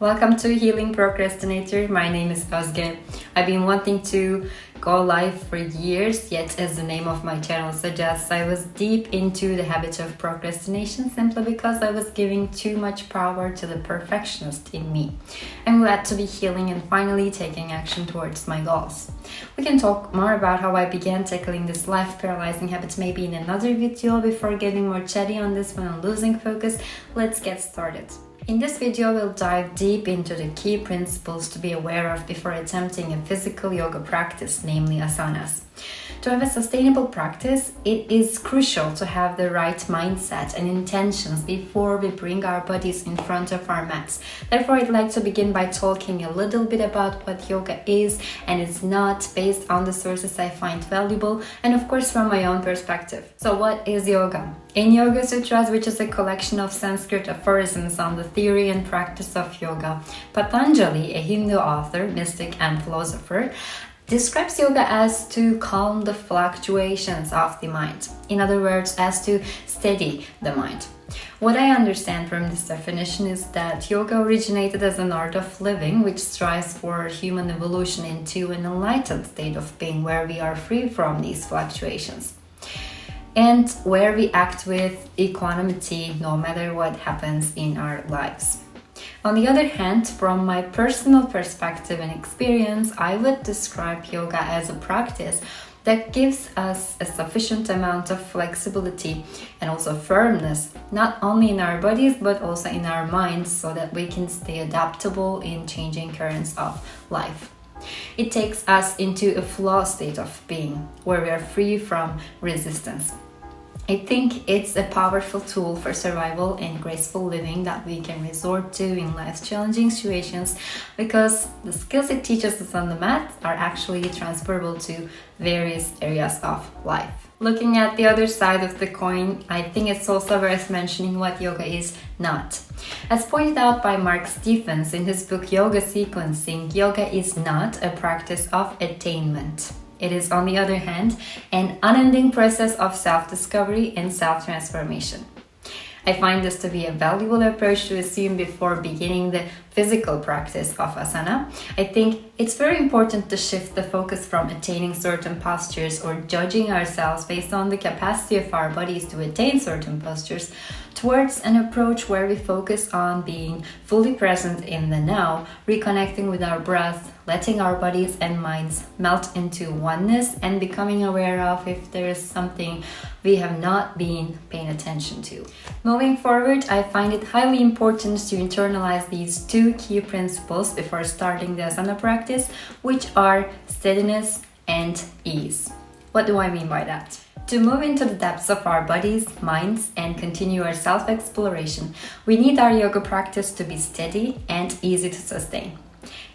Welcome to Healing Procrastinator. My name is Özge. I've been wanting to go live for years, yet as the name of my channel suggests, I was deep into the habit of procrastination simply because I was giving too much power to the perfectionist in me. I'm glad to be healing and finally taking action towards my goals. We can talk more about how I began tackling this life-paralyzing habit maybe in another video. Before getting more chatty on this one and losing focus, let's get started. In this video, we'll dive deep into the key principles to be aware of before attempting a physical yoga practice, namely asanas. To have a sustainable practice, it is crucial to have the right mindset and intentions before we bring our bodies in front of our mats. Therefore, I'd like to begin by talking a little bit about what yoga is and is not, based on the sources I find valuable and of course from my own perspective. So what is yoga? In Yoga Sutras, which is a collection of Sanskrit aphorisms on the theory and practice of yoga, Patanjali, a Hindu author, mystic and philosopher, describes yoga as to calm the fluctuations of the mind. In other words, as to steady the mind. What I understand from this definition is that yoga originated as an art of living which strives for human evolution into an enlightened state of being where we are free from these fluctuations and where we act with equanimity no matter what happens in our lives. On the other hand, from my personal perspective and experience, I would describe yoga as a practice that gives us a sufficient amount of flexibility and also firmness, not only in our bodies but also in our minds, so that we can stay adaptable in changing currents of life. It takes us into a flow state of being, where we are free from resistance. I think it's a powerful tool for survival and graceful living that we can resort to in life's challenging situations, because the skills it teaches us on the mat are actually transferable to various areas of life. Looking at the other side of the coin, I think it's also worth mentioning what yoga is not. As pointed out by Mark Stephens in his book Yoga Sequencing, yoga is not a practice of attainment. It is, on the other hand, an unending process of self-discovery and self-transformation. I find this to be a valuable approach to assume before beginning the physical practice of asana. I think it's very important to shift the focus from attaining certain postures or judging ourselves based on the capacity of our bodies to attain certain postures towards an approach where we focus on being fully present in the now, reconnecting with our breath, letting our bodies and minds melt into oneness, and becoming aware of if there is something we have not been paying attention to. Moving forward, I find it highly important to internalize these two key principles before starting the asana practice, which are steadiness and ease. What do I mean by that? To move into the depths of our bodies, minds, and continue our self-exploration, we need our yoga practice to be steady and easy to sustain.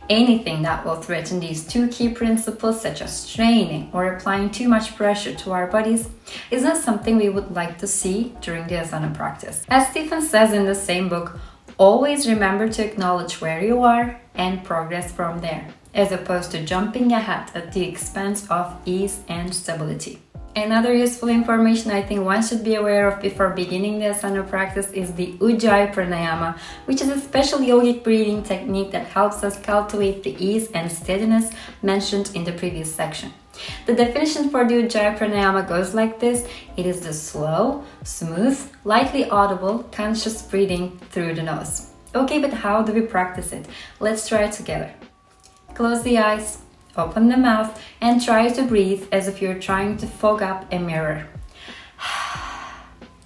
Anything that will threaten these two key principles, such as straining or applying too much pressure to our bodies, is not something we would like to see during the asana practice. As Stephen says in the same book, always remember to acknowledge where you are and progress from there, as opposed to jumping ahead at the expense of ease and stability. Another useful information I think one should be aware of before beginning the asana practice is the Ujjayi pranayama, which is a special yogic breathing technique that helps us cultivate the ease and steadiness mentioned in the previous section. The definition for the Ujjayi pranayama goes like this: it is the slow, smooth, lightly audible, conscious breathing through the nose. Okay, but how do we practice it? Let's try it together. Close the eyes. Open the mouth and try to breathe as if you're trying to fog up a mirror.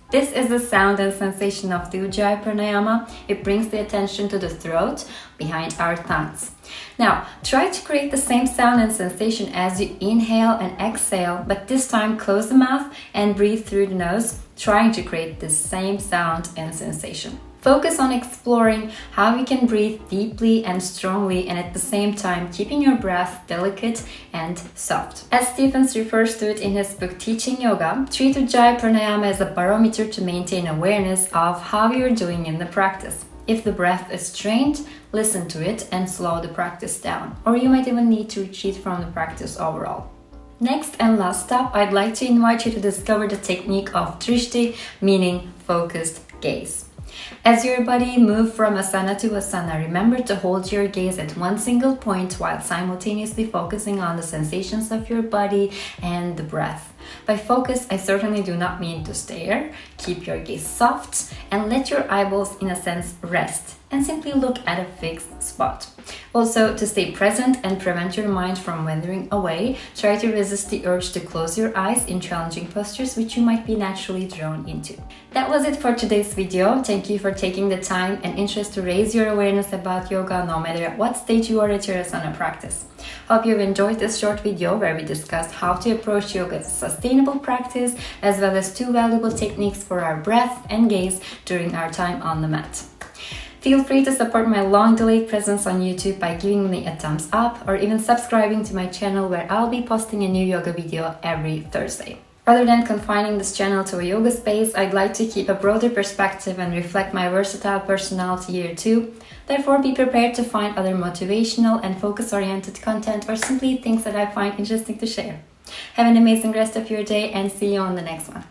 This is the sound and sensation of the Ujjayi pranayama. It brings the attention to the throat behind our thumbs. Now, try to create the same sound and sensation as you inhale and exhale, but this time close the mouth and breathe through the nose, trying to create the same sound and sensation. Focus on exploring how you can breathe deeply and strongly and at the same time keeping your breath delicate and soft. As Stephens refers to it in his book Teaching Yoga, treat Ujjayi pranayama as a barometer to maintain awareness of how you're doing in the practice. If the breath is strained, listen to it and slow the practice down, or you might even need to retreat from the practice overall. Next and last step, I'd like to invite you to discover the technique of drishti, meaning focused gaze. As your body moves from asana to asana, remember to hold your gaze at one single point while simultaneously focusing on the sensations of your body and the breath. By focus, I certainly do not mean to stare. Keep your gaze soft and let your eyeballs, in a sense, rest and simply look at a fixed spot. Also, to stay present and prevent your mind from wandering away, try to resist the urge to close your eyes in challenging postures which you might be naturally drawn into. That was it for today's video. Thank you for taking the time and interest to raise your awareness about yoga no matter at what stage you are at your asana practice. Hope you've enjoyed this short video where we discussed how to approach yoga as a sustainable practice, as well as 2 valuable techniques for our breath and gaze during our time on the mat. Feel free to support my long-delayed presence on YouTube by giving me a thumbs up or even subscribing to my channel where I'll be posting a new yoga video every Thursday. Rather than confining this channel to a yoga space, I'd like to keep a broader perspective and reflect my versatile personality here too. Therefore, be prepared to find other motivational and focus-oriented content or simply things that I find interesting to share. Have an amazing rest of your day and see you on the next one.